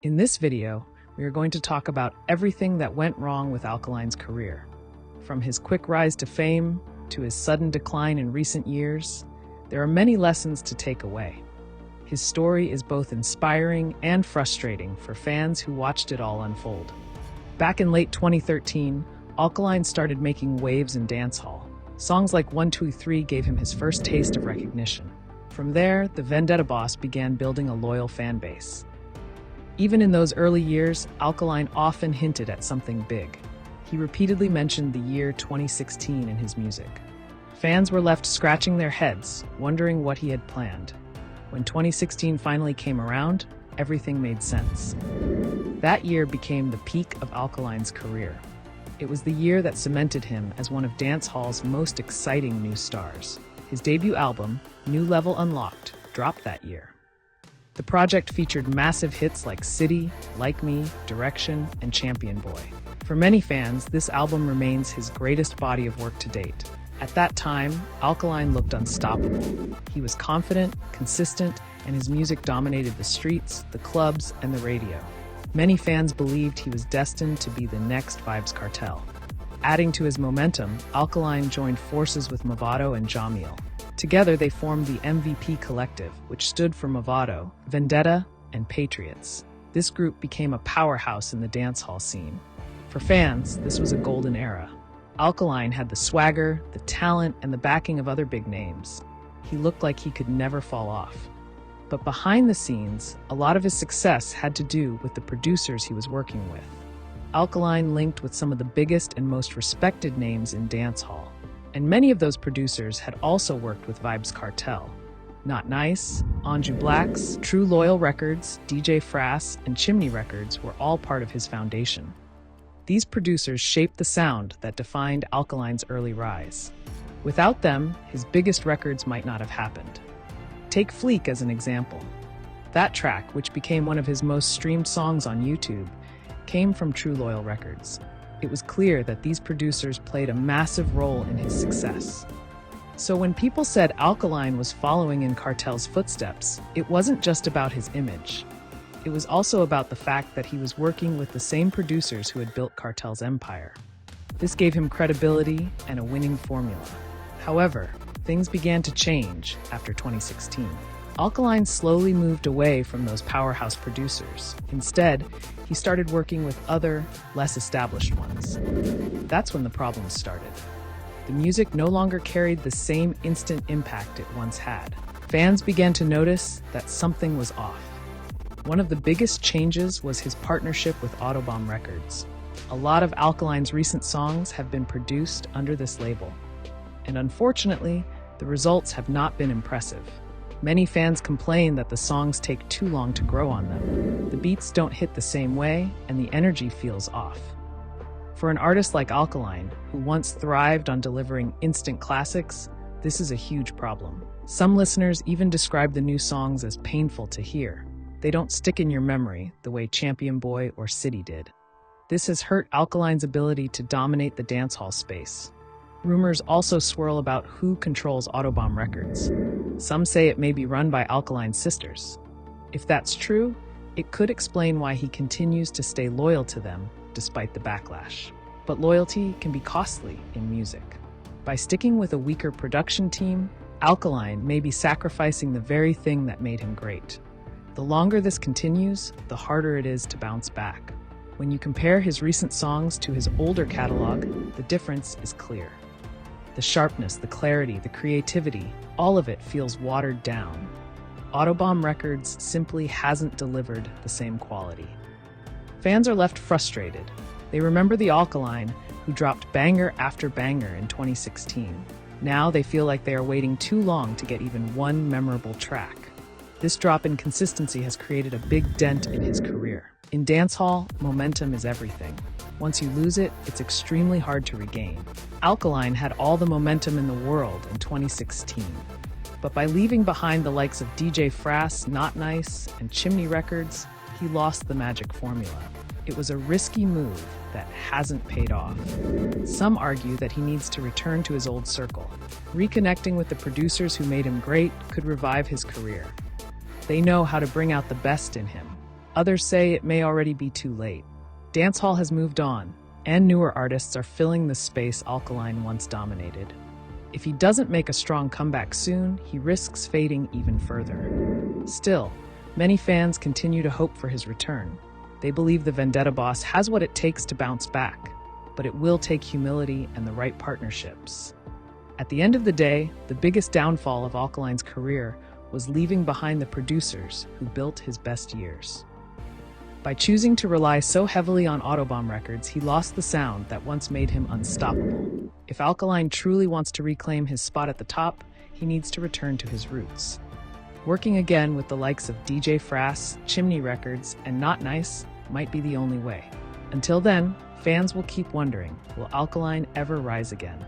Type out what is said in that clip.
In this video, we are going to talk about everything that went wrong with Alkaline's career. From his quick rise to fame to his sudden decline in recent years, there are many lessons to take away. His story is both inspiring and frustrating for fans who watched it all unfold. Back in late 2013, Alkaline started making waves in dancehall. Songs like 123 gave him his first taste of recognition. From there, the Vendetta boss began building a loyal fan base. Even in those early years, Alkaline often hinted at something big. He repeatedly mentioned the year 2016 in his music. Fans were left scratching their heads, wondering what he had planned. When 2016 finally came around, everything made sense. That year became the peak of Alkaline's career. It was the year that cemented him as one of dancehall's most exciting new stars. His debut album, New Level Unlocked, dropped that year. The project featured massive hits like City, Like Me, Direction, and Champion Boy. For many fans, this album remains his greatest body of work to date. At that time, Alkaline looked unstoppable. He was confident, consistent, and his music dominated the streets, the clubs, and the radio. Many fans believed he was destined to be the next Vybz Kartel. Adding to his momentum, Alkaline joined forces with Mavado and Jamil. Together, they formed the MVP Collective, which stood for Mavado, Vendetta, and Patriots. This group became a powerhouse in the dancehall scene. For fans, this was a golden era. Alkaline had the swagger, the talent, and the backing of other big names. He looked like he could never fall off. But behind the scenes, a lot of his success had to do with the producers he was working with. Alkaline linked with some of the biggest and most respected names in dancehall. And many of those producers had also worked with Vybz Kartel. Not Nice, Anju Blacks, True Loyal Records, DJ Frass, and Chimney Records were all part of his foundation. These producers shaped the sound that defined Alkaline's early rise. Without them, his biggest records might not have happened. Take Fleek as an example. That track, which became one of his most streamed songs on YouTube, came from True Loyal Records. It was clear that these producers played a massive role in his success. So when people said Alkaline was following in Kartel's footsteps, it wasn't just about his image. It was also about the fact that he was working with the same producers who had built Kartel's empire. This gave him credibility and a winning formula. However, things began to change after 2016. Alkaline slowly moved away from those powerhouse producers. Instead, he started working with other, less established ones. That's when the problems started. The music no longer carried the same instant impact it once had. Fans began to notice that something was off. One of the biggest changes was his partnership with Autobomb Records. A lot of Alkaline's recent songs have been produced under this label. And unfortunately, the results have not been impressive. Many fans complain that the songs take too long to grow on them. The beats don't hit the same way, and the energy feels off. For an artist like Alkaline, who once thrived on delivering instant classics, this is a huge problem. Some listeners even describe the new songs as painful to hear. They don't stick in your memory the way Champion Boy or City did. This has hurt Alkaline's ability to dominate the dancehall space. Rumors also swirl about who controls Autobomb Records. Some say it may be run by Alkaline's sisters. If that's true, it could explain why he continues to stay loyal to them despite the backlash. But loyalty can be costly in music. By sticking with a weaker production team, Alkaline may be sacrificing the very thing that made him great. The longer this continues, the harder it is to bounce back. When you compare his recent songs to his older catalog, the difference is clear. The sharpness, the clarity, the creativity, all of it feels watered down. Autobomb Records simply hasn't delivered the same quality. Fans are left frustrated. They remember the Alkaline, who dropped banger after banger in 2016. Now they feel like they are waiting too long to get even one memorable track. This drop in consistency has created a big dent in his career. In dancehall, momentum is everything. Once you lose it, it's extremely hard to regain. Alkaline had all the momentum in the world in 2016. But by leaving behind the likes of DJ Frass, Not Nice, and Chimney Records, he lost the magic formula. It was a risky move that hasn't paid off. Some argue that he needs to return to his old circle. Reconnecting with the producers who made him great could revive his career. They know how to bring out the best in him. Others say it may already be too late. Dancehall has moved on, and newer artists are filling the space Alkaline once dominated. If he doesn't make a strong comeback soon, he risks fading even further. Still, many fans continue to hope for his return. They believe the Vendetta boss has what it takes to bounce back, but it will take humility and the right partnerships. At the end of the day, the biggest downfall of Alkaline's career was leaving behind the producers who built his best years. By choosing to rely so heavily on Autobahn records, he lost the sound that once made him unstoppable. If Alkaline truly wants to reclaim his spot at the top, he needs to return to his roots. Working again with the likes of DJ Frass, Chimney Records, and Not Nice might be the only way. Until then, fans will keep wondering, will Alkaline ever rise again?